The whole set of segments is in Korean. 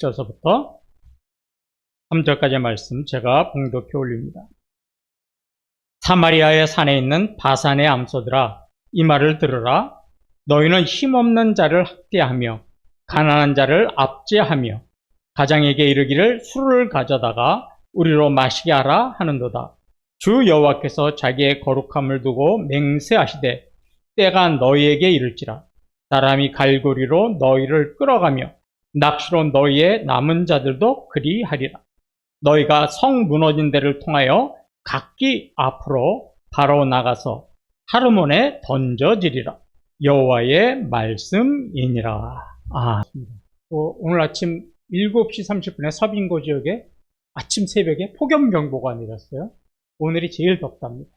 1절서부터 3절까지의 말씀 제가 봉독해 올립니다. 사마리아의 산에 있는 바산의 암소들아, 이 말을 들으라. 너희는 힘없는 자를 학대하며 가난한 자를 압제하며 가장에게 이르기를 술을 가져다가 우리로 마시게 하라 하는도다. 주 여호와께서 자기의 거룩함을 두고 맹세하시되 때가 너희에게 이를지라. 사람이 갈고리로 너희를 끌어가며 낚시로 너희의 남은 자들도 그리하리라. 너희가 성 무너진 데를 통하여 각기 앞으로 바로 나가서 하르몬에 던져지리라. 여호와의 말씀이니라. 오늘 아침 7시 30분에 서빙고 지역에 아침 새벽에 폭염경보가 내렸어요. 오늘이 제일 덥답니다.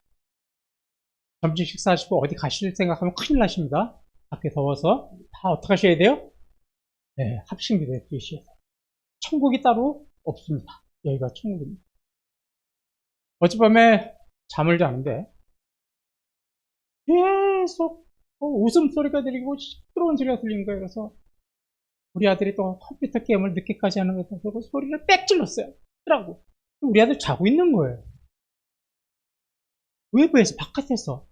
점심 식사하시고 어디 가실 생각하면 큰일 나십니다. 밖에 더워서 다 어떻게 하셔야 돼요? 네, 합심기도에 드리셔야 돼요. 천국이 따로 없습니다. 여기가 천국입니다. 어젯밤에 잠을 자는데 계속 웃음소리가 들리고 시끄러운 소리가 들리는 거예요. 그래서 우리 아들이 또 컴퓨터 게임을 늦게까지 하는 것 같아서 소리를 빽 질렀어요. 라고. 우리 아들 자고 있는 거예요. 외부에서 바깥에서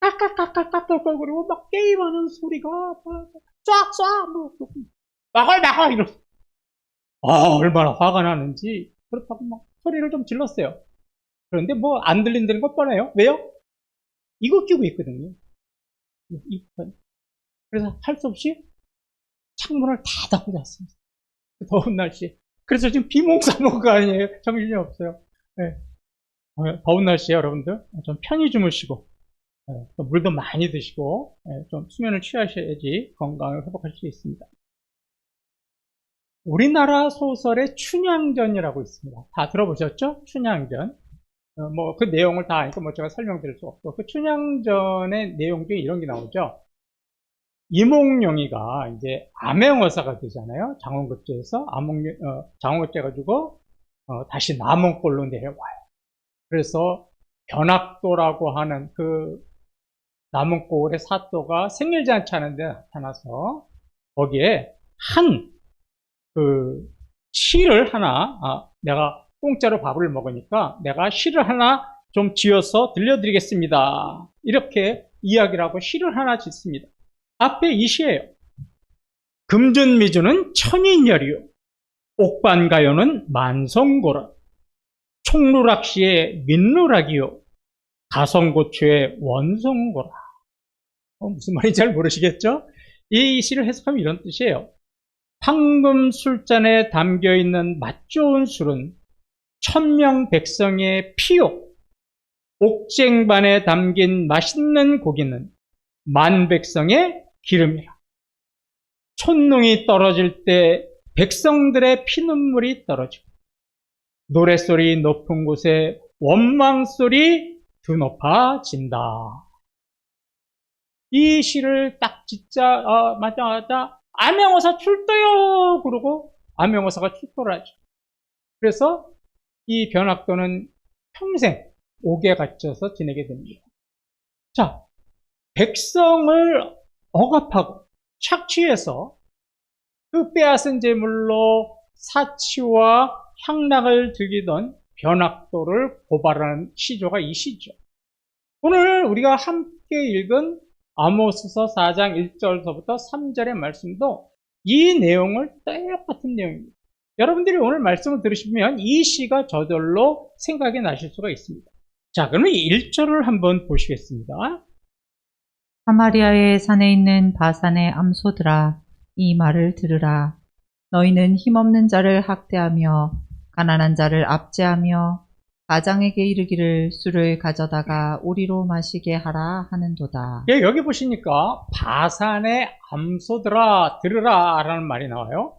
깍깍깍깍깍깍거리고 막 게임하는 소리가 쫙쫙 막을 이러고 얼마나 화가 나는지 그렇다고 막 소리를 좀 질렀어요. 그런데 뭐 안 들린다는 것 뻔해요. 왜요? 이거 끼고 있거든요. 그래서 할 수 없이 창문을 다 닫고 잤습니다. 더운 날씨. 그래서 지금 비몽사몽가 아니에요. 정신이 없어요. 네. 더운 날씨에 여러분들 좀 편히 주무시고 또 물도 많이 드시고 좀 수면을 취하셔야지 건강을 회복할 수 있습니다. 우리나라 소설의 춘향전이라고 있습니다. 다 들어보셨죠? 춘향전. 뭐 그 내용을 다 아니까 뭐 제가 설명드릴 수 없고 그 춘향전의 내용 중에 이런 게 나오죠. 이몽룡이가 이제 암행어사가 되잖아요. 장원급제에서 장원급제 가지고 다시 남원골로 내려와요. 그래서 변학도라고 하는 그 남원골의 사또가 생일잔치 하는데 나타나서 거기에 그 시를 하나 내가 공짜로 밥을 먹으니까 내가 시를 하나 좀 지어서 들려드리겠습니다. 이렇게 이야기를 하고 시를 하나 짓습니다. 앞에 이 시예요. 금준미주는 천인열이요 옥반가요는 만성고라. 총루락시의 민루락이요 가성고추의 원성고라. 무슨 말인지 잘 모르시겠죠? 이 시를 해석하면 이런 뜻이에요. 황금 술잔에 담겨있는 맛 좋은 술은 천명 백성의 피요, 옥쟁반에 담긴 맛있는 고기는 만 백성의 기름이라. 촛농이 떨어질 때 백성들의 피눈물이 떨어지고 노랫소리 높은 곳에 원망소리 드높아진다. 이 시를 딱 맞자마자 암행어사 출도요 그러고 암행어사가 출도를 하죠. 그래서 이 변학도는 평생 옥에 갇혀서 지내게 됩니다. 자, 백성을 억압하고 착취해서 그 빼앗은 재물로 사치와 향락을 즐기던 변학도를 고발하는 시조가 이 시죠. 오늘 우리가 함께 읽은 아모스서 4장 1절서부터 3절의 말씀도 이 내용을 똑같은 내용입니다. 여러분들이 오늘 말씀을 들으시면 이 시가 저절로 생각이 나실 수가 있습니다. 자, 그러면 1절을 한번 보시겠습니다. 사마리아의 산에 있는 바산의 암소들아, 이 말을 들으라. 너희는 힘없는 자를 학대하며 가난한 자를 압제하며 가장에게 이르기를 술을 가져다가 우리로 마시게 하라 하는도다. 예, 여기 보시니까 바산의 암소들아 들으라 라는 말이 나와요.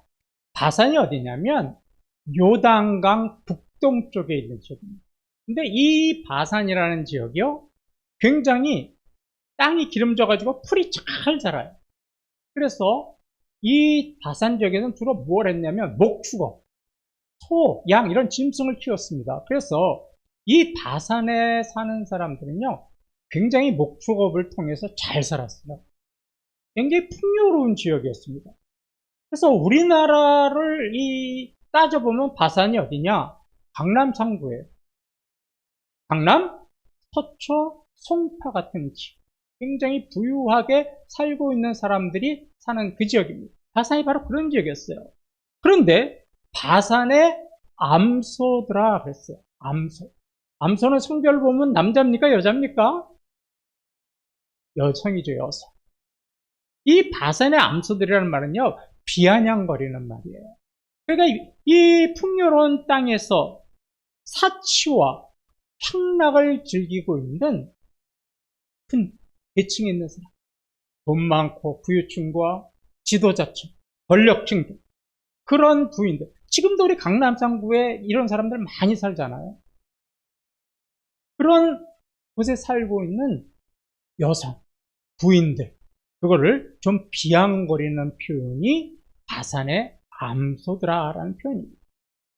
바산이 어디냐면 요단강 북동쪽에 있는 지역입니다. 근데 이 바산이라는 지역이요 굉장히 땅이 기름져가지고 풀이 잘 자라요. 그래서 이 바산 지역에는 주로 뭘 했냐면 목축업, 소, 양 이런 짐승을 키웠습니다. 그래서 이 바산에 사는 사람들은요 굉장히 목축업을 통해서 잘 살았어요. 굉장히 풍요로운 지역이었습니다. 그래서 우리나라를 따져보면 바산이 어디냐? 강남 상부예요. 강남, 서초, 송파 같은 지역. 굉장히 부유하게 살고 있는 사람들이 사는 그 지역입니다. 바산이 바로 그런 지역이었어요. 그런데 바산에 암소들아 그랬어요. 암소. 암소는 성별 보면 남자입니까? 여자입니까? 여성이죠, 여성. 이 바산의 암소들이라는 말은요, 비아냥거리는 말이에요. 그러니까 이 풍요로운 땅에서 사치와 향락을 즐기고 있는 큰 계층에 있는 사람. 돈 많고 부유층과 지도자층, 권력층들, 그런 부인들. 지금도 우리 강남 상구에 이런 사람들 많이 살잖아요. 그런 곳에 살고 있는 여성, 부인들, 그거를 좀 비양거리는 표현이 바산의 암소드라라는 표현입니다.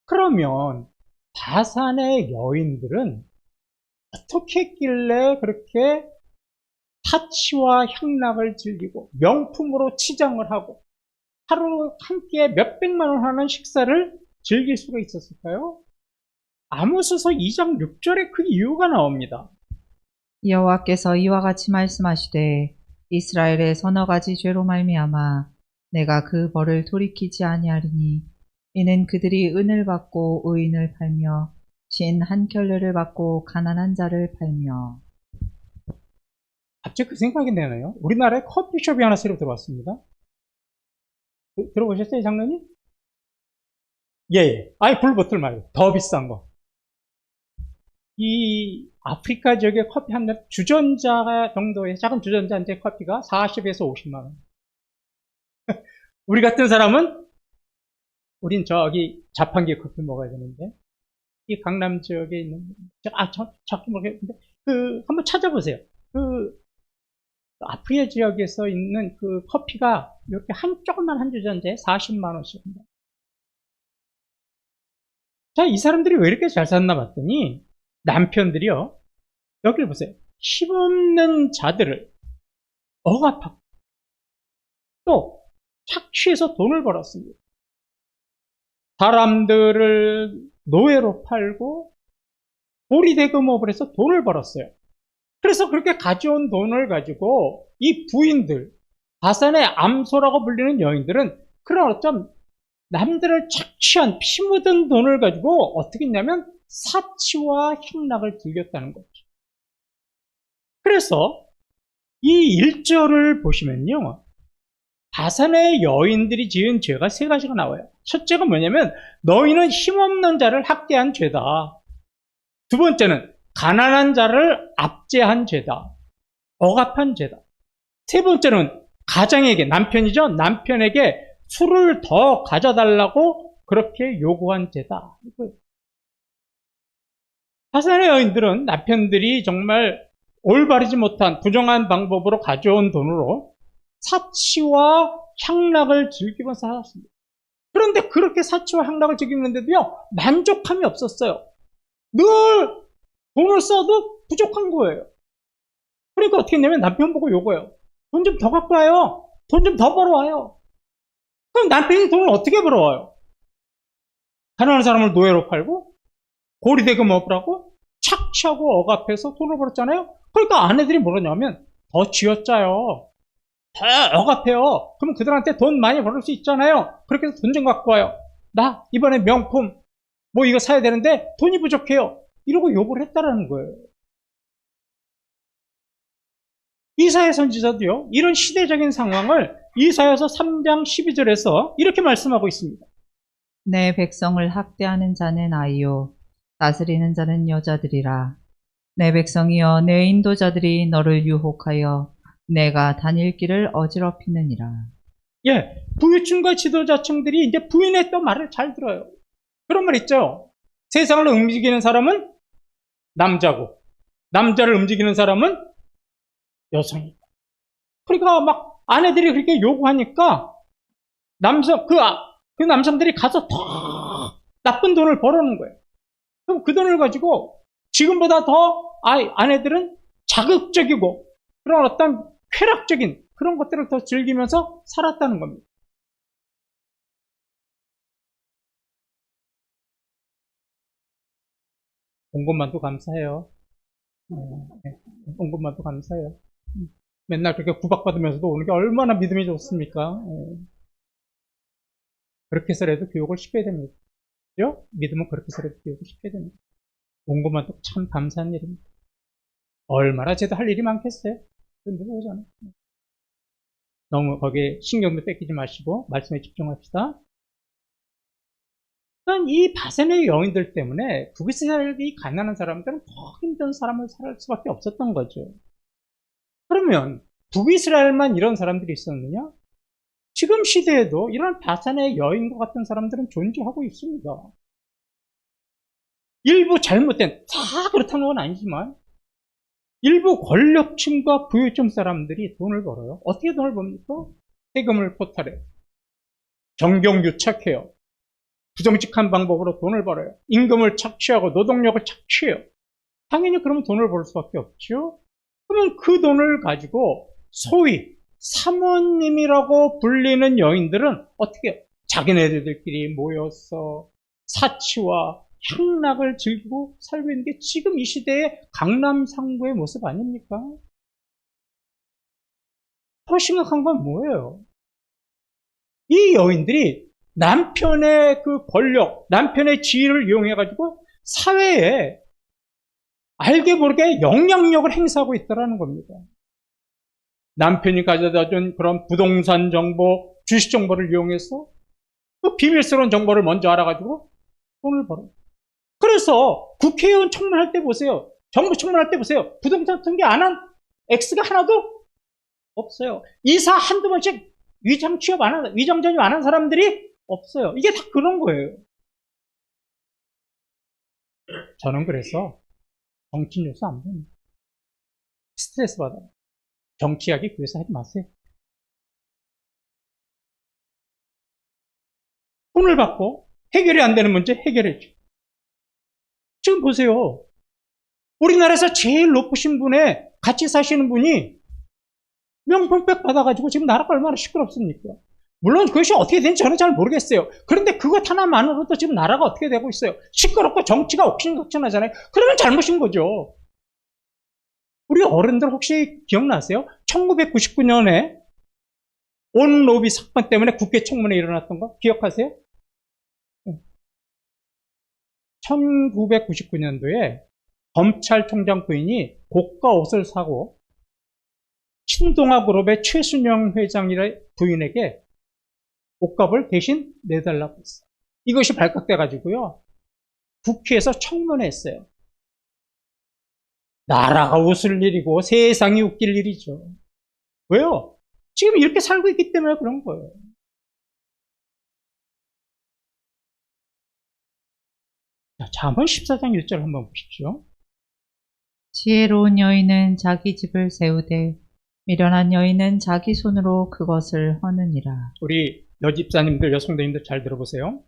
그러면 바산의 여인들은 어떻게 했길래 그렇게 사치와 향락을 즐기고 명품으로 치장을 하고 하루 한 끼에 몇백만 원 하는 식사를 즐길 수가 있었을까요? 아모스서 2장 6절에 그 이유가 나옵니다. 여호와께서 이와 같이 말씀하시되 이스라엘의 서너 가지 죄로 말미암아 내가 그 벌을 돌이키지 아니하리니 이는 그들이 은을 받고 의인을 팔며 신 한 켤레를 받고 가난한 자를 팔며. 갑자기 그 생각이 나네요. 우리나라에 커피숍이 하나 새로 들어왔습니다. 들어보셨어요, 장로님? 예. 아이, 불보틀 말고 더 비싼 거. 이 아프리카 지역의 커피 한 잔, 주전자 정도의 작은 주전자 한 잔 커피가 40에서 50만 원. 우리 같은 사람은, 우린 저기 자판기 커피 먹어야 되는데, 이 강남 지역에 있는, 정확히 모르겠는데, 한번 찾아보세요. 아프리카 지역에서 있는 그 커피가 이렇게 조그만 한 주전자에 40만 원씩입니다. 자, 이 사람들이 왜 이렇게 잘 샀나 봤더니, 남편들이요, 여기를 보세요. 힘없는 자들을 억압하고, 또 착취해서 돈을 벌었습니다. 사람들을 노예로 팔고, 고리대금업을 해서 돈을 벌었어요. 그래서 그렇게 가져온 돈을 가지고 이 부인들, 바산의 암소라고 불리는 여인들은 그런 어떤 남들을 착취한 피 묻은 돈을 가지고 어떻게 했냐면 사치와 향락을 즐겼다는 거죠. 그래서 이 1절을 보시면요, 바산의 여인들이 지은 죄가 세 가지가 나와요. 첫째가 뭐냐면 너희는 힘없는 자를 학대한 죄다. 두 번째는 가난한 자를 압제한 죄다. 억압한 죄다. 세 번째는 가장에게, 남편이죠. 남편에게 술을 더 가져달라고 그렇게 요구한 죄다. 바산의 여인들은 남편들이 정말 올바르지 못한 부정한 방법으로 가져온 돈으로 사치와 향락을 즐기며 살았습니다. 그런데 그렇게 사치와 향락을 즐기는데도요, 만족함이 없었어요. 늘 돈을 써도 부족한 거예요. 그러니까 어떻게 했냐면 남편 보고 요거예요. 돈 좀 더 갖고 와요. 돈 좀 더 벌어와요. 그럼 남편이 돈을 어떻게 벌어와요? 가난한 사람을 노예로 팔고 고리대금업을 하고 착취하고 억압해서 돈을 벌었잖아요. 그러니까 아내들이 뭐라냐면 더 쥐어짜요. 더 억압해요. 그럼 그들한테 돈 많이 벌을 수 있잖아요. 그렇게 해서 돈 좀 갖고 와요. 나 이번에 명품 뭐 이거 사야 되는데 돈이 부족해요. 이러고 요구를 했다라는 거예요. 이사야 선지자도요, 이런 시대적인 상황을 이사야서 3장 12절에서 이렇게 말씀하고 있습니다. 내 백성을 학대하는 자는 아이요 다스리는 자는 여자들이라. 내 백성이여 내 인도자들이 너를 유혹하여 내가 다닐 길을 어지럽히느니라. 예, 부유층과 지도자층들이 이제 부인의 또 말을 잘 들어요. 그런 말 있죠. 세상을 움직이는 사람은 남자고 남자를 움직이는 사람은 여성이고. 그러니까 막 아내들이 그렇게 요구하니까 그 남성들이 가서 더 나쁜 돈을 벌어오는 거예요. 그럼 그 돈을 가지고 지금보다 더 아내들은 자극적이고 그런 어떤 쾌락적인 그런 것들을 더 즐기면서 살았다는 겁니다. 온 것만도 감사해요. 온 것만도 감사해요. 맨날 그렇게 구박받으면서도 오는 게 얼마나 믿음이 좋습니까? 그렇게 해서라도 교육을 시켜야 됩니다. 그죠? 믿음은 그렇게 해서라도 교육을 시켜야 됩니다. 온 것만도 참 감사한 일입니다. 얼마나 쟤도 할 일이 많겠어요? 근데 그러잖아요. 너무 거기에 신경도 뺏기지 마시고 말씀에 집중합시다. 이 바세네의 여인들 때문에 북이스라엘이 가난한 사람들은 더 힘든 삶을 살 수밖에 없었던 거죠. 그러면 북이스라엘만 이런 사람들이 있었느냐? 지금 시대에도 이런 바세네의 여인과 같은 사람들은 존재하고 있습니다. 일부 잘못된, 다 그렇다는 건 아니지만 일부 권력층과 부유층 사람들이 돈을 벌어요. 어떻게 돈을 법니까? 세금을 포탈해요. 정경유착해요. 부정직한 방법으로 돈을 벌어요. 임금을 착취하고 노동력을 착취해요. 당연히 그러면 돈을 벌 수밖에 없죠. 그러면 그 돈을 가지고 소위 사모님이라고 불리는 여인들은 어떻게 해요? 자기네들끼리 모여서 사치와 향락을 즐기고 살고 있는 게 지금 이 시대의 강남 상구의 모습 아닙니까? 더 심각한 건 뭐예요? 이 여인들이 남편의 그 권력, 남편의 지위를 이용해가지고 사회에 알게 모르게 영향력을 행사하고 있다는 겁니다. 남편이 가져다준 그런 부동산 정보, 주식 정보를 이용해서 그 비밀스러운 정보를 먼저 알아가지고 돈을 벌어요. 그래서 국회의원 청문할 때 보세요. 정부 청문할 때 보세요. 부동산 통계 안 한 X가 하나도 없어요. 이사 한두 번씩 위장 취업 안 한, 위장 전입 안 한 사람들이 없어요. 이게 다 그런 거예요. 저는 그래서 정치 뉴스 안 봅니다. 스트레스 받아요. 정치하기 위해서 하지 마세요. 돈을 받고 해결이 안 되는 문제 해결해줘. 지금 보세요. 우리나라에서 제일 높으신 분에 같이 사시는 분이 명품백 받아가지고 지금 나라가 얼마나 시끄럽습니까? 물론 그것이 어떻게 되는지 저는 잘 모르겠어요. 그런데 그것 하나만으로도 지금 나라가 어떻게 되고 있어요. 시끄럽고 정치가 옥신각신하잖아요. 그러면 잘못인 거죠. 우리 어른들 혹시 기억나세요? 1999년에 온 로비 사건 때문에 국회 청문회 일어났던 거 기억하세요? 1999년도에 검찰총장 부인이 고가 옷을 사고 신동아 그룹의 최순영 회장이라 부인에게 옷값을 대신 내달라고 했어요. 이것이 발각돼가지고요. 국회에서 청문회했어요. 나라가 웃을 일이고 세상이 웃길 일이죠. 왜요? 지금 이렇게 살고 있기 때문에 그런 거예요. 자, 잠언 14장 1절 한번 보십시오. 지혜로운 여인은 자기 집을 세우되 미련한 여인은 자기 손으로 그것을 허느니라. 우리 여집사님들, 여성도님들 잘 들어보세요.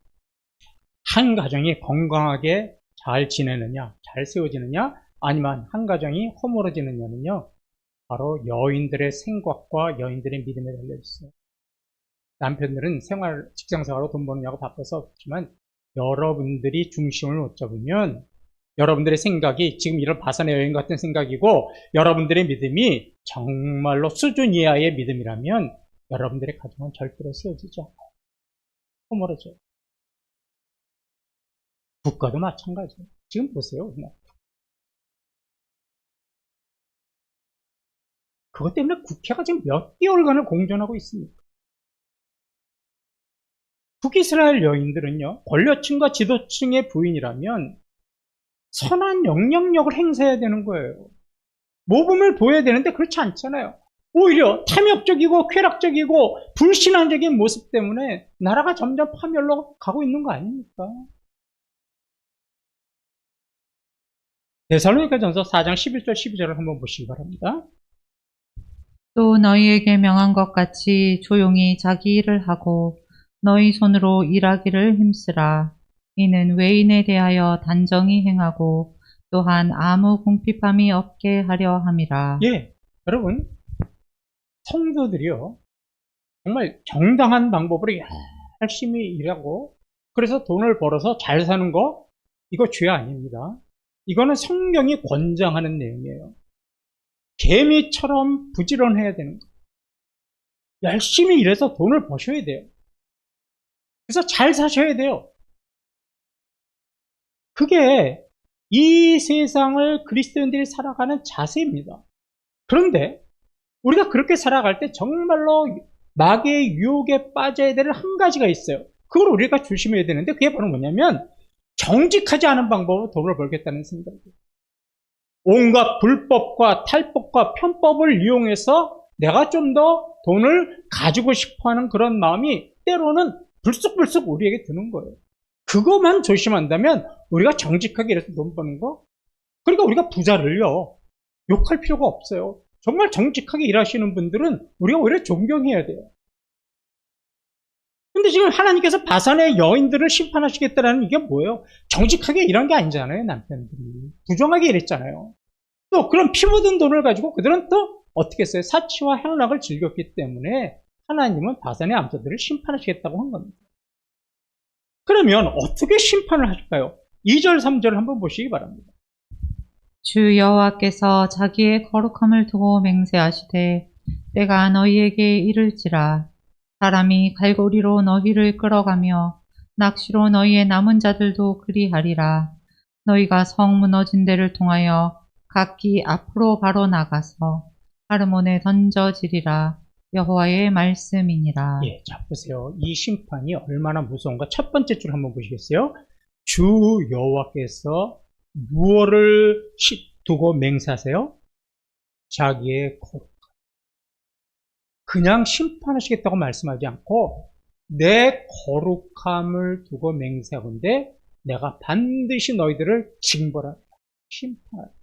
한 가정이 건강하게 잘 지내느냐, 잘 세워지느냐, 아니면 한 가정이 허물어지느냐는요, 바로 여인들의 생각과 여인들의 믿음에 달려있어요. 남편들은 직장생활로 돈 버느냐고 바빠서 없지만 여러분들이 중심을 못 잡으면 여러분들의 생각이 지금 이런 바산의 여인 같은 생각이고 여러분들의 믿음이 정말로 수준 이하의 믿음이라면 여러분들의 가정은 절대로 세워지지 않아요. 허물어져요. 국가도 마찬가지예요. 지금 보세요. 그것 때문에 국회가 지금 몇 개월간을 공전하고 있습니다. 북이스라엘 여인들은요, 권력층과 지도층의 부인이라면 선한 영향력을 행사해야 되는 거예요. 모범을 보여야 되는데 그렇지 않잖아요. 오히려 탐욕적이고 쾌락적이고 불신앙적인 모습 때문에 나라가 점점 파멸로 가고 있는 거 아닙니까? 데살로니가전서 4장 11절 12절을 한번 보시기 바랍니다. 또 너희에게 명한 것 같이 조용히 자기 일을 하고 너희 손으로 일하기를 힘쓰라. 이는 외인에 대하여 단정히 행하고 또한 아무 궁핍함이 없게 하려 함이라. 예, 여러분 성도들이요 정말 정당한 방법으로 열심히 일하고 그래서 돈을 벌어서 잘 사는 거 이거 죄 아닙니다. 이거는 성경이 권장하는 내용이에요. 개미처럼 부지런해야 되는 거예요. 열심히 일해서 돈을 버셔야 돼요. 그래서 잘 사셔야 돼요. 그게 이 세상을 그리스도인들이 살아가는 자세입니다. 그런데 우리가 그렇게 살아갈 때 정말로 마귀의 유혹에 빠져야 될 한 가지가 있어요. 그걸 우리가 조심해야 되는데 그게 바로 뭐냐면 정직하지 않은 방법으로 돈을 벌겠다는 생각이에요. 온갖 불법과 탈법과 편법을 이용해서 내가 좀 더 돈을 가지고 싶어하는 그런 마음이 때로는 불쑥불쑥 우리에게 드는 거예요. 그것만 조심한다면 우리가 정직하게 일해서 돈 버는 거, 그러니까 우리가 부자를요 욕할 필요가 없어요. 정말 정직하게 일하시는 분들은 우리가 오히려 존경해야 돼요. 근데 지금 하나님께서 바산의 여인들을 심판하시겠다는 이게 뭐예요? 정직하게 일한 게 아니잖아요. 남편들이 부정하게 일했잖아요. 또 그런 피 묻은 돈을 가지고 그들은 또 어떻게 했어요? 사치와 향락을 즐겼기 때문에 하나님은 바산의 암소들을 심판하시겠다고 한 겁니다. 그러면 어떻게 심판을 하실까요? 2절 3절을 한번 보시기 바랍니다. 주 여호와께서 자기의 거룩함을 두고 맹세하시되 때가 너희에게 이를지라 사람이 갈고리로 너희를 끌어가며 낚시로 너희의 남은 자들도 그리하리라. 너희가 성 무너진 데를 통하여 각기 앞으로 바로 나가서 하르몬에 던져지리라. 여호와의 말씀이니라. 예, 자 보세요. 이 심판이 얼마나 무서운가. 첫 번째 줄 한번 보시겠어요? 주 여호와께서 무엇을 두고 맹세하세요? 자기의 거룩함. 그냥 심판하시겠다고 말씀하지 않고 내 거룩함을 두고 맹세하건대 내가 반드시 너희들을 징벌하리라. 심판하리라.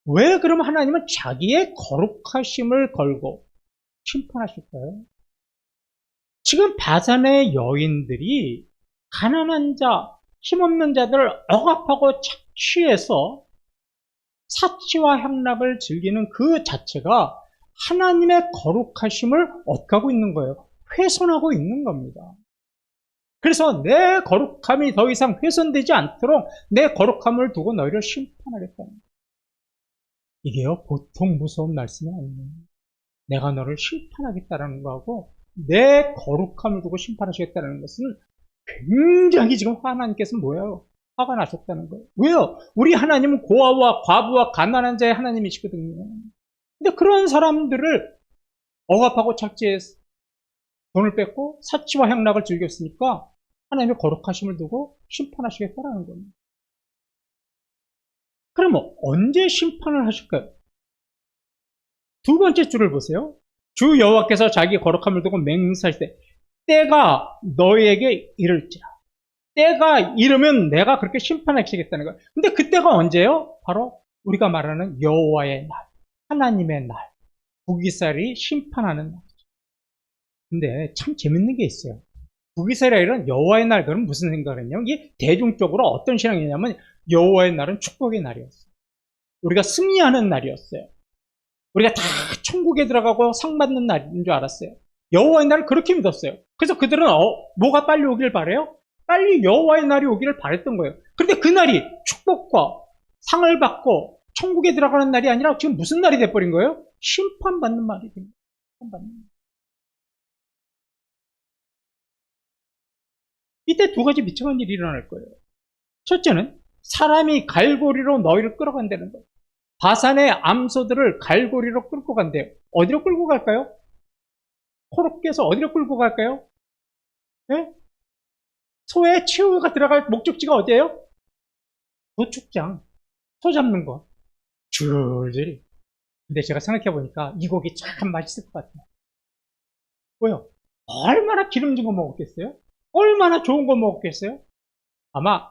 왜 그럼 하나님은 자기의 거룩하심을 걸고 심판하실까요? 지금 바산의 여인들이 가난한 자, 힘없는 자들을 억압하고 착취해서 사치와 향락을 즐기는 그 자체가 하나님의 거룩하심을 어떻게 있는 거예요? 훼손하고 있는 겁니다. 그래서 내 거룩함이 더 이상 훼손되지 않도록 내 거룩함을 두고 너희를 심판하겠다는 거예요. 이게요, 보통 무서운 말씀이 아니에요. 내가 너를 심판하겠다는 거하고 내 거룩함을 두고 심판하시겠다는 것은 굉장히 지금 하나님께서 뭐예요? 화가 나셨다는 거예요. 왜요? 우리 하나님은 고아와 과부와 가난한 자의 하나님이시거든요. 근데 그런 사람들을 억압하고 착취해서 돈을 뺏고 사치와 향락을 즐겼으니까 하나님의 거룩하심을 두고 심판하시겠다는 겁니다. 그러면 언제 심판을 하실까요? 두 번째 줄을 보세요. 주 여호와께서 자기 거룩함을 두고 맹세할 때 때가 너희에게 이를지라. 때가 이르면 내가 그렇게 심판하시겠다는 거예요. 근데 그때가 언제예요? 바로 우리가 말하는 여호와의 날, 하나님의 날, 북이스라엘이 심판하는 날. 근데 참 재밌는 게 있어요. 북이스라엘은 여호와의 날, 그럼 무슨 생각을 했냐면 이게 대중적으로 어떤 신앙이냐면 여호와의 날은 축복의 날이었어요. 우리가 승리하는 날이었어요. 우리가 다 천국에 들어가고 상 받는 날인 줄 알았어요. 여호와의 날을 그렇게 믿었어요. 그래서 그들은 뭐가 빨리 오길 바래요? 빨리 여호와의 날이 오기를 바랬던 거예요. 그런데 그 날이 축복과 상을 받고 천국에 들어가는 날이 아니라 지금 무슨 날이 돼버린 거예요? 심판받는 날이 된 거예요. 심판받는 날. 이때 두 가지 미쳐간 일이 일어날 거예요. 첫째는 사람이 갈고리로 너희를 끌어간다는 거예요. 바산의 암소들을 갈고리로 끌고 간대요. 어디로 끌고 갈까요? 코롭게서 어디로 끌고 갈까요? 네? 소의 치우가 들어갈 목적지가 어디예요? 도축장. 소 잡는 거. 줄줄이. 근데 제가 생각해보니까 이 고기 참 맛있을 것 같아요. 왜요? 얼마나 기름진 거 먹었겠어요? 얼마나 좋은 거 먹었겠어요? 아마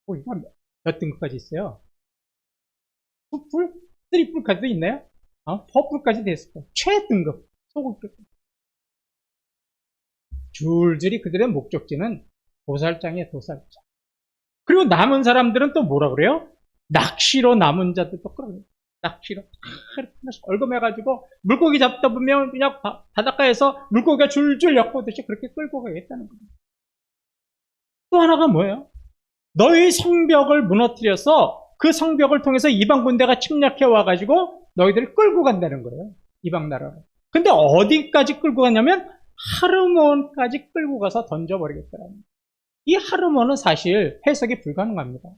이거 몇 등급까지 있어요? 2풀? 3풀까지도 있나요? 4풀까지 됐을 거예요. 최등급 소고기. 줄줄이 그들의 목적지는 도살장이에요. 도살장. 그리고 남은 사람들은 또 뭐라 그래요? 낚시로 남은 자들도 끌어요. 낚시로 하나씩 얼금해가지고 물고기 잡다 보면 그냥 바닷가에서 물고기가 줄줄 엮어듯이 그렇게 끌고 가겠다는 겁니다. 또 하나가 뭐예요? 너희 성벽을 무너뜨려서 그 성벽을 통해서 이방 군대가 침략해 와가지고 너희들을 끌고 간다는 거예요. 이방 나라로. 근데 어디까지 끌고 가냐면 하르몬까지 끌고 가서 던져버리겠다는 거예요. 이 하르몬은 사실 해석이 불가능합니다.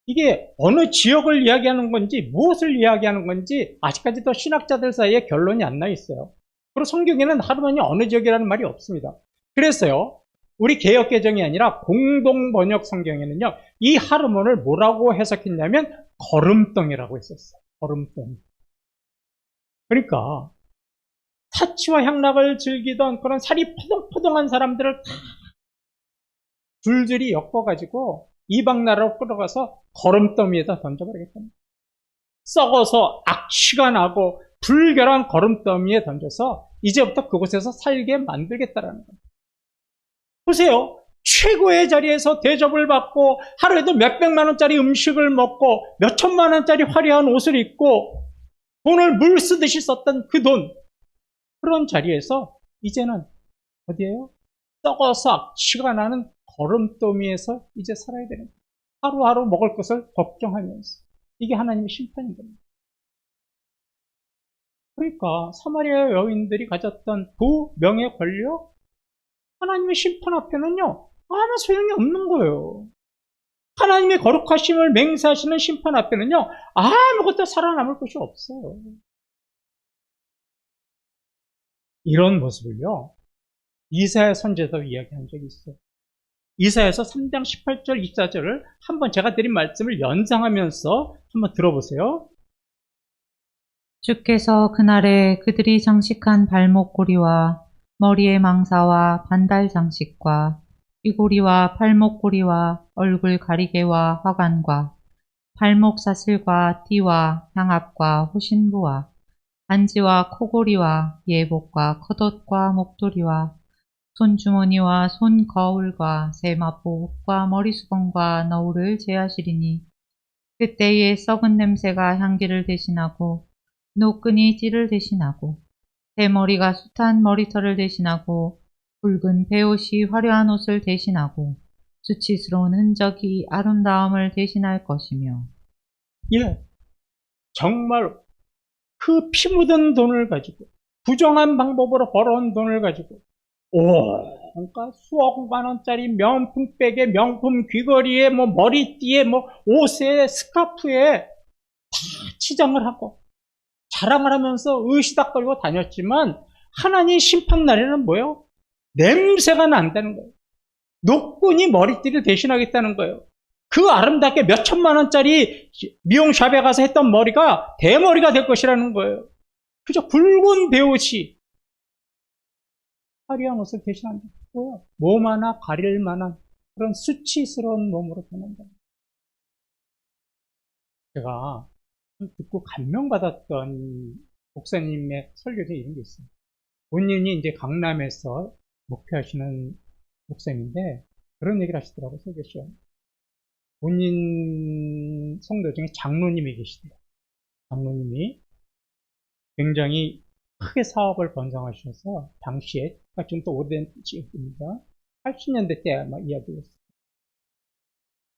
이게 어느 지역을 이야기하는 건지 무엇을 이야기하는 건지 아직까지도 신학자들 사이에 결론이 안 나 있어요. 그리고 성경에는 하르몬이 어느 지역이라는 말이 없습니다. 그래서요, 우리 개역개정이 아니라 공동번역 성경에는요, 이 하르몬을 뭐라고 해석했냐면 거름덩이라고 했었어요. 거름덩이. 그러니까 사치와 향락을 즐기던 그런 살이 포동포동한 사람들을 다 줄줄이 엮어가지고 이방 나라로 끌어가서 거름더미에다 던져버리겠답니다. 썩어서 악취가 나고 불결한 거름더미에 던져서 이제부터 그곳에서 살게 만들겠다라는 겁니다. 보세요. 최고의 자리에서 대접을 받고 하루에도 몇백만 원짜리 음식을 먹고 몇천만 원짜리 화려한 옷을 입고 돈을 물 쓰듯이 썼던 그 돈, 그런 자리에서 이제는 어디예요? 썩어서 악취가 나는 거름더미에서 이제 살아야 되는 거예요. 하루하루 먹을 것을 걱정하면서. 이게 하나님의 심판인 겁니다. 그러니까 사마리아 여인들이 가졌던 그 명예 권력, 하나님의 심판 앞에는요, 아무 소용이 없는 거예요. 하나님의 거룩하심을 맹세하시는 심판 앞에는요, 아무것도 살아남을 것이 없어요. 이런 모습을요, 이사야 선지자도 이야기한 적이 있어요. 이사야서 3장 18절 24절을 한번 제가 드린 말씀을 연상하면서 한번 들어보세요. 주께서 그날에 그들이 장식한 발목고리와 머리의 망사와 반달 장식과 귀고리와 팔목고리와 얼굴 가리개와 화관과 발목 사슬과 띠와 향압과 호신부와 반지와 코고리와 예복과 겉옷과 목도리와 손주머니와 손거울과 세마포과 머리수건과 너울을 제하시리니 그때에 썩은 냄새가 향기를 대신하고 노끈이 띠를 대신하고 대머리가 숱한 머리털을 대신하고 붉은 베옷이 화려한 옷을 대신하고 수치스러운 흔적이 아름다움을 대신할 것이며. 예, 정말 그 피 묻은 돈을 가지고 부정한 방법으로 벌어온 돈을 가지고 그러니까 수억만 원짜리 명품백에 명품 귀걸이에 뭐 머리띠에 뭐 옷에 스카프에 다 치장을 하고 자랑을 하면서 으시닥거리고 다녔지만 하나님 심판 날에는 뭐예요? 냄새가 난다는 거예요. 노끈이 머리띠를 대신하겠다는 거예요. 그 아름답게 몇천만 원짜리 미용샵에 가서 했던 머리가 대머리가 될 것이라는 거예요. 그저 굵은 베옷이 화려한 옷을 대신한다. 몸 하나 가릴 만한 그런 수치스러운 몸으로 변한다. 제가 듣고 감명받았던 목사님의 설교 중에 이런 게 있어요. 본인이 이제 강남에서 목회하시는 목사님인데 그런 얘기를 하시더라고요, 설교 시간에. 본인 성도 중에 장로님이 계시대요. 장로님이 굉장히 크게 사업을 번성하셔서 당시에, 좀 더 오래된 지역입니다. 80년대 때 아마 이야기였어요.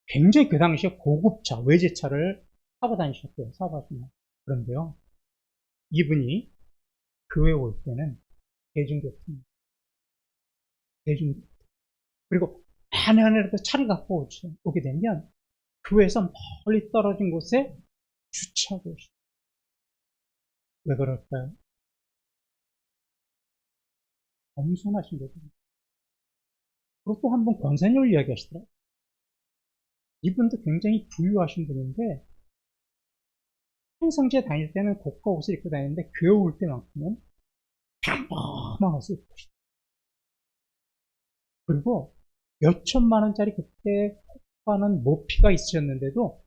굉장히 그 당시에 고급차, 외제차를 타고 다니셨대요, 사업하시면. 그런데요, 이분이 교회 올 때는 대중교통. 그리고 하나라도 차를 갖고 오게 되면 교회에서 멀리 떨어진 곳에 주차하고 오시죠. 왜 그럴까요? 겸손하신 거죠. 그리고 또 한 번 권사님을 이야기하시더라고요. 이분도 굉장히 부유하신 분인데 평상시에 다닐 때는 고가 옷을 입고 다니는데 교회 올 때만큼은 평범한 옷을 입고 계시다. 그리고 몇천만 원짜리 그때 폭파하는 모피가 있으셨는데도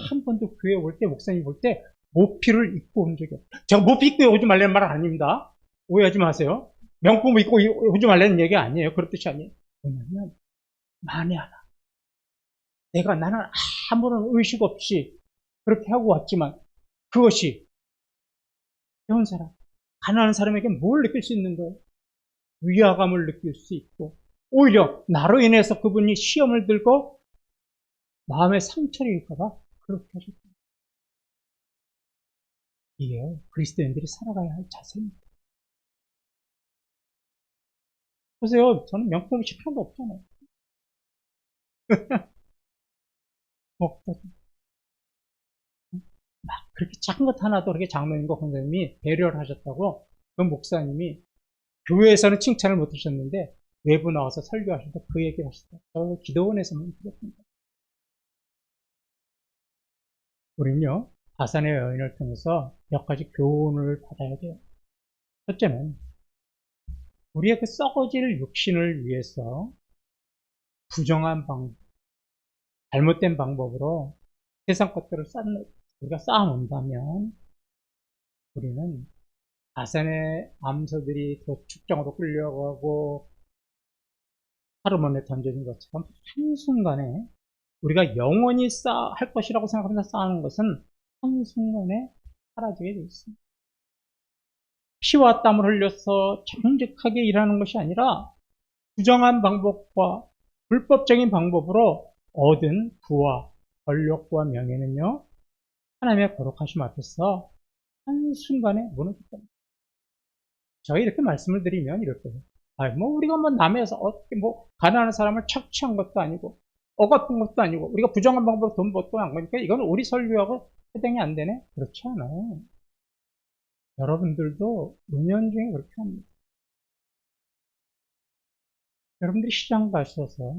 한 번도 교회 올 때, 목사님 볼 때 모피를 입고 온 적이 없어요. 제가 모피 입고 오지 말라는 말은 아닙니다. 오해하지 마세요. 명품 입고 오지 말라는 얘기 아니에요. 그런 뜻이 아니에요. 뭐냐면 만에 하나 나는 아무런 의식 없이 그렇게 하고 왔지만 그것이 배운 사람, 가난한 사람에게 뭘 느낄 수 있는 거예요? 위화감을 느낄 수 있고 오히려 나로 인해서 그분이 시험을 들고 마음의 상처를 입을까봐 그렇게 하셨다. 이게 그리스도인들이 살아가야 할 자세입니다. 보세요. 저는 명품이 하나도 없잖아요. 없다. 막 그렇게 작은 것 하나도 그렇게 장로님과 권사님이 배려를 하셨다고 그 목사님이 교회에서는 칭찬을 못 하셨는데 외부 나와서 설교하실 때 그 얘기를 하셨다. 저 기도원에서만 들었습니다. 우린요, 바산의 여인을 통해서 몇 가지 교훈을 받아야 돼요. 첫째는 우리의 그 썩어질 육신을 위해서 부정한 방법, 잘못된 방법으로 세상 것들을 우리가 쌓아놓는다면 우리는 바산의 암소들이 더 축정으로 끌려가고 하르몬에 던져진 것처럼 한순간에 우리가 영원히 할 것이라고 생각하면서 쌓아놓은 것은 한순간에 사라지게 되어 있습니다. 피와 땀을 흘려서 정직하게 일하는 것이 아니라 부정한 방법과 불법적인 방법으로 얻은 부와 권력과 명예는요, 하나님의 거룩하심 앞에서 한순간에 무너졌다. 제가 이렇게 말씀을 드리면 이렇게, 우리가 남에서 어떻게 가난한 사람을 착취한 것도 아니고, 억압한 것도 아니고, 우리가 부정한 방법으로 돈 벌도 한 거니까 이건 우리 설교하고 해당이 안 되네? 그렇지 않아요. 여러분들도 은연중에 그렇게 합니다. 여러분들이 시장 가셔서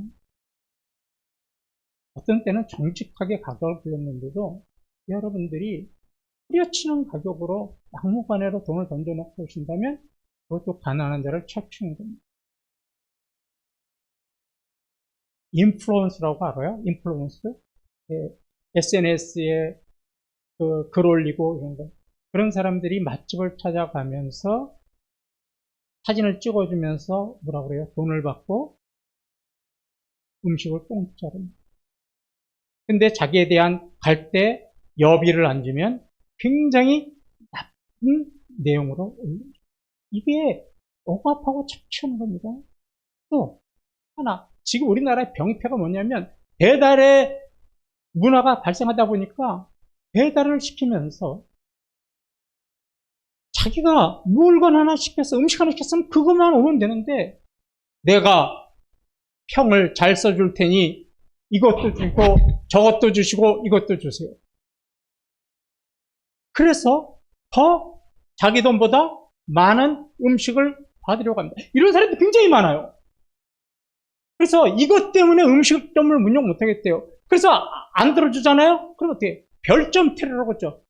어떤 때는 정직하게 가격을 불렸는데도 여러분들이 뿌려치는 가격으로 막무가내로 돈을 던져놓고 오신다면 그것도 가난한 자를 착취하는 겁니다. 인플루언스라고 알아요? 인플루언스? SNS에 글 올리고 이런 거. 그런 사람들이 맛집을 찾아가면서 사진을 찍어주면서 뭐라 그래요? 돈을 받고 음식을 공짜로. 근데 자기에 대한 갈대 여비를 안 주면 굉장히 나쁜 내용으로 올립니다. 이게 억압하고 착취하는 겁니다. 또 하나, 지금 우리나라의 병폐가 뭐냐면 배달의 문화가 발생하다 보니까 배달을 시키면서 자기가 물건 하나 시켰어, 음식 하나 시켰으면 그것만 오면 되는데 내가 평을 잘 써줄 테니 이것도 주고 저것도 주시고 이것도 주세요. 그래서 더 자기 돈보다 많은 음식을 받으려고 합니다. 이런 사람들이 굉장히 많아요. 그래서 이것 때문에 음식점을 운영 못하겠대요. 그래서 안 들어주잖아요? 그럼 어떻게? 별점 테러라고 했죠.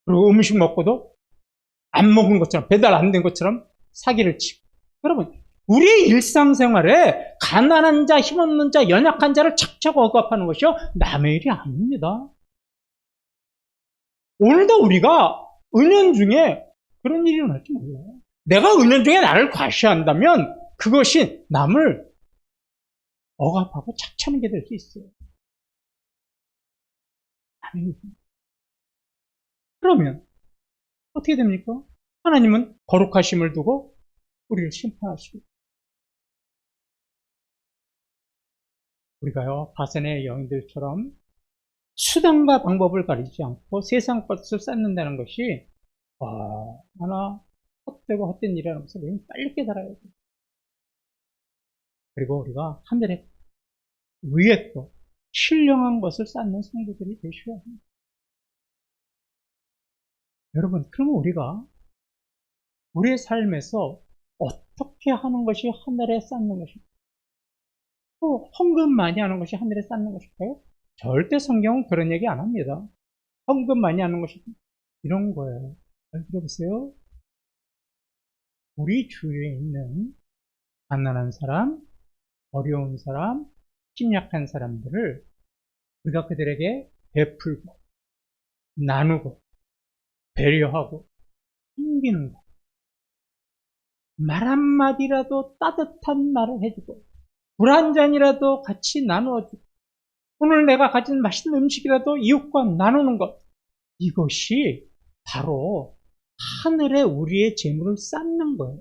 그리고 음식 먹고도 안 먹은 것처럼, 배달 안 된 것처럼 사기를 치고. 여러분, 우리의 일상생활에 가난한 자, 힘없는 자, 연약한 자를 착착 억압하는 것이요, 남의 일이 아닙니다. 오늘도 우리가 은연중에 그런 일이 일어날지 몰라요. 내가 은연중에 나를 과시한다면 그것이 남을 억압하고 착취하는 게 될 수 있어요. 그러면 어떻게 됩니까? 하나님은 거룩하심을 두고 우리를 심판하시고, 우리가요 바산의 여인들처럼 수단과 방법을 가리지 않고 세상 것을 쌓는다는 것이 하나 헛되고 헛된 일이라는 것을 우리는 빨리 깨달아야 돼요. 그리고 우리가 하늘의 위에 또 신령한 것을 쌓는 성도들이 되셔야 합니다. 여러분, 그러면 우리가 우리의 삶에서 어떻게 하는 것이 하늘에 쌓는 것일까요? 또 헌금 많이 하는 것이 하늘에 쌓는 것일까요? 절대 성경은 그런 얘기 안 합니다. 헌금 많이 하는 것이 이런 거예요. 잘 들어보세요. 우리 주위에 있는 가난한 사람, 어려운 사람, 심약한 사람들을 우리가 그들에게 베풀고 나누고 배려하고 섬기는 것. 말 한마디라도 따뜻한 말을 해주고 물 한 잔이라도 같이 나누어주고 오늘 내가 가진 맛있는 음식이라도 이웃과 나누는 것. 이것이 바로 하늘에 우리의 재물을 쌓는 거예요.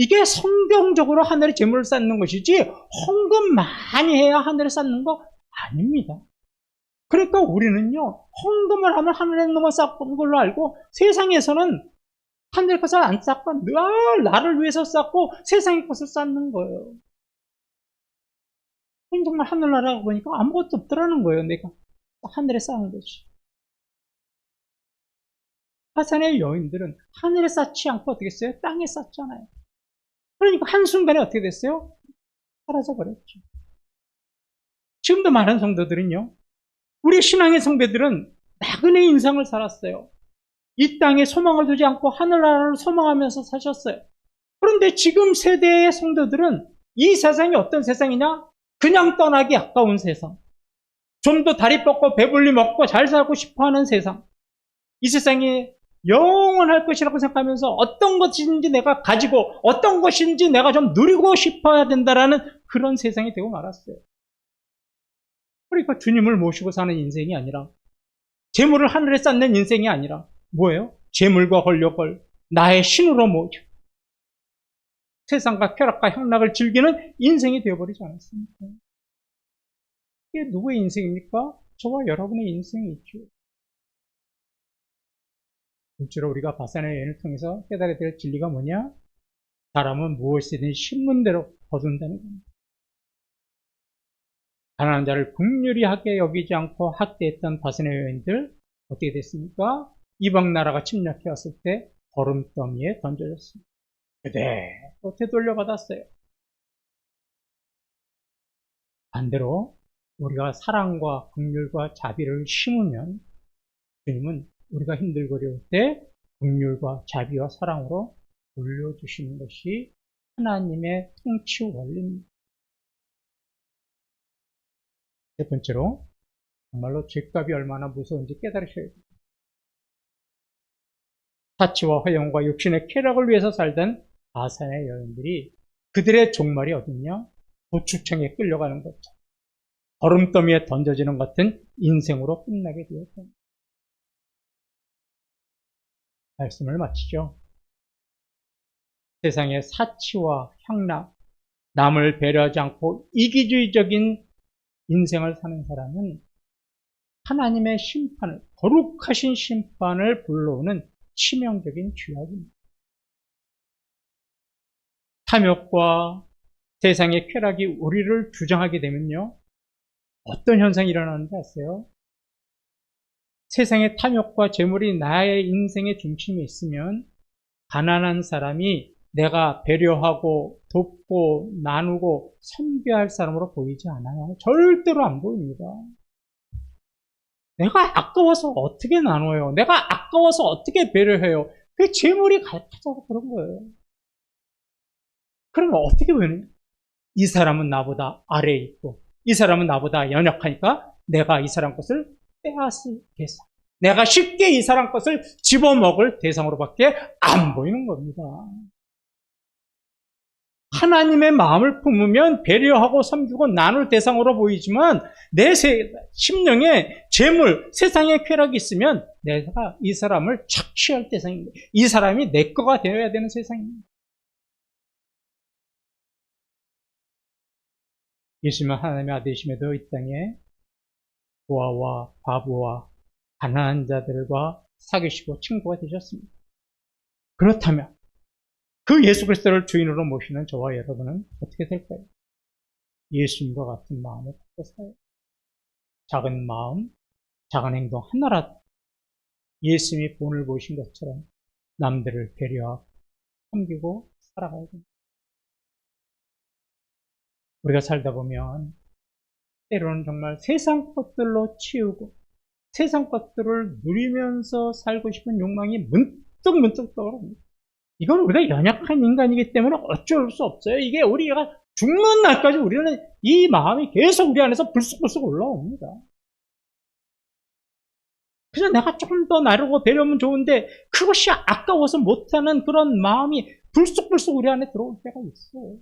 이게 성경적으로 하늘에 재물을 쌓는 것이지 헌금 많이 해야 하늘에 쌓는 거 아닙니다. 그러니까 우리는요, 헌금을 하면 하늘에 있는 것만 쌓는 걸로 알고 세상에서는 하늘 것을 안 쌓고 늘 나를 위해서 쌓고 세상의 것을 쌓는 거예요. 정말 하늘나라가 보니까 아무것도 없더라는 거예요. 내가 하늘에 쌓은 것이. 하산의 여인들은 하늘에 쌓지 않고 어떻게 했어요? 땅에 쌓잖아요. 그러니까 한순간에 어떻게 됐어요? 사라져버렸죠. 지금도 많은 성도들은요, 우리 신앙의 성배들은 나그네 인생을 살았어요. 이 땅에 소망을 두지 않고 하늘나라를 소망하면서 사셨어요. 그런데 지금 세대의 성도들은 이 세상이 어떤 세상이냐? 그냥 떠나기 아까운 세상. 좀 더 다리 뻗고 배불리 먹고 잘 살고 싶어하는 세상. 이 세상이 영원할 것이라고 생각하면서 어떤 것인지 내가 가지고 어떤 것인지 내가 좀 누리고 싶어야 된다라는 그런 세상이 되고 말았어요. 그러니까 주님을 모시고 사는 인생이 아니라, 재물을 하늘에 쌓는 인생이 아니라 뭐예요? 재물과 권력을 나의 신으로 모여 세상과 쾌락과 향락을 즐기는 인생이 되어버리지 않았습니까? 이게 누구의 인생입니까? 저와 여러분의 인생이 있죠. 둘째로 우리가 바산의 여인을 통해서 깨달아야 될 진리가 뭐냐? 사람은 무엇이든 심는 대로 거둔다는 겁니다. 가난한 자를 긍휼히하게 여기지 않고 학대했던 바산의 여인들 어떻게 됐습니까? 이방 나라가 침략해 왔을 때 거름더미에 던져졌습니다. 그대로 되돌려받았어요. 반대로 우리가 사랑과 긍휼과 자비를 심으면 주님은 우리가 힘들거릴 때 긍휼과 자비와 사랑으로 돌려주시는 것이 하나님의 통치 원리입니다. 세 번째로 정말로 죄값이 얼마나 무서운지 깨달으셔야 됩니다. 사치와 허영과 육신의 쾌락을 위해서 살던 바산의 여인들이 그들의 종말이 어딨냐? 도축청에 끌려가는 거죠. 거름더미에 던져지는 같은 인생으로 끝나게 되었다. 말씀을 마치죠. 세상의 사치와 향락, 남을 배려하지 않고 이기주의적인 인생을 사는 사람은 하나님의 심판을, 거룩하신 심판을 불러오는 치명적인 죄악입니다. 탐욕과 세상의 쾌락이 우리를 주장하게 되면요, 어떤 현상이 일어나는지 아세요? 세상의 탐욕과 재물이 나의 인생의 중심에 있으면 가난한 사람이 내가 배려하고 돕고 나누고 섬겨야 할 사람으로 보이지 않아요. 절대로 안 보입니다. 내가 아까워서 어떻게 나눠요? 내가 아까워서 어떻게 배려해요? 그 재물이 가득하다고 그런 거예요. 그러면 어떻게 보이느냐? 이 사람은 나보다 아래에 있고 이 사람은 나보다 연약하니까 내가 이 사람 것을 빼앗을 대상, 내가 쉽게 이 사람 것을 집어먹을 대상으로밖에 안 보이는 겁니다. 하나님의 마음을 품으면 배려하고 섬기고 나눌 대상으로 보이지만 내 심령에 재물, 세상의 쾌락이 있으면 내가 이 사람을 착취할 대상입니다. 이 사람이 내 거가 되어야 되는 세상입니다. 예수님은 하나님의 아들이심에도 이 땅에 고아와 과부와 가난한 자들과 사귀시고 친구가 되셨습니다. 그렇다면 그 예수 그리스도를 주인으로 모시는 저와 여러분은 어떻게 될까요? 예수님과 같은 마음을 갖고 살아요. 작은 마음, 작은 행동 하나라도 예수님이 본을 보신 것처럼 남들을 배려하고 섬기고 살아가야 됩니다. 우리가 살다 보면 때로는 정말 세상 것들로 치우고 세상 것들을 누리면서 살고 싶은 욕망이 문득 떠오릅니다. 이건 우리가 연약한 인간이기 때문에 어쩔 수 없어요. 이게 우리가 죽는 날까지 우리는 이 마음이 계속 우리 안에서 불쑥불쑥 올라옵니다. 그래서 내가 조금 더 나르고 배려하면 좋은데 그것이 아까워서 못하는 그런 마음이 불쑥불쑥 우리 안에 들어올 때가 있어요.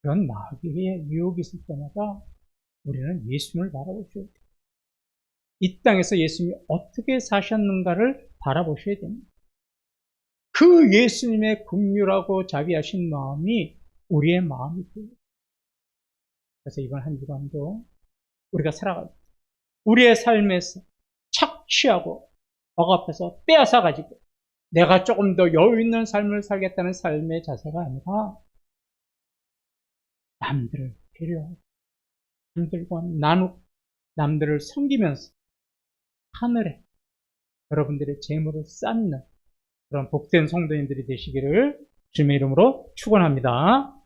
그런 마귀의 유혹이 있을 때마다 우리는 예수님을 바라보셔야 돼요. 이 땅에서 예수님이 어떻게 사셨는가를 바라보셔야 됩니다. 그 예수님의 긍휼하고 자비하신 마음이 우리의 마음이 돼요. 그래서 이번 한 주간도 우리가 살아갈 때 우리의 삶에서 착취하고 억압해서 빼앗아가지고 내가 조금 더 여유 있는 삶을 살겠다는 삶의 자세가 아니라 남들을 배려하고 남들과 나누고 남들을 섬기면서 하늘에 여러분들의 재물을 쌓는 그런 복된 성도님들이 되시기를 주님의 이름으로 축원합니다.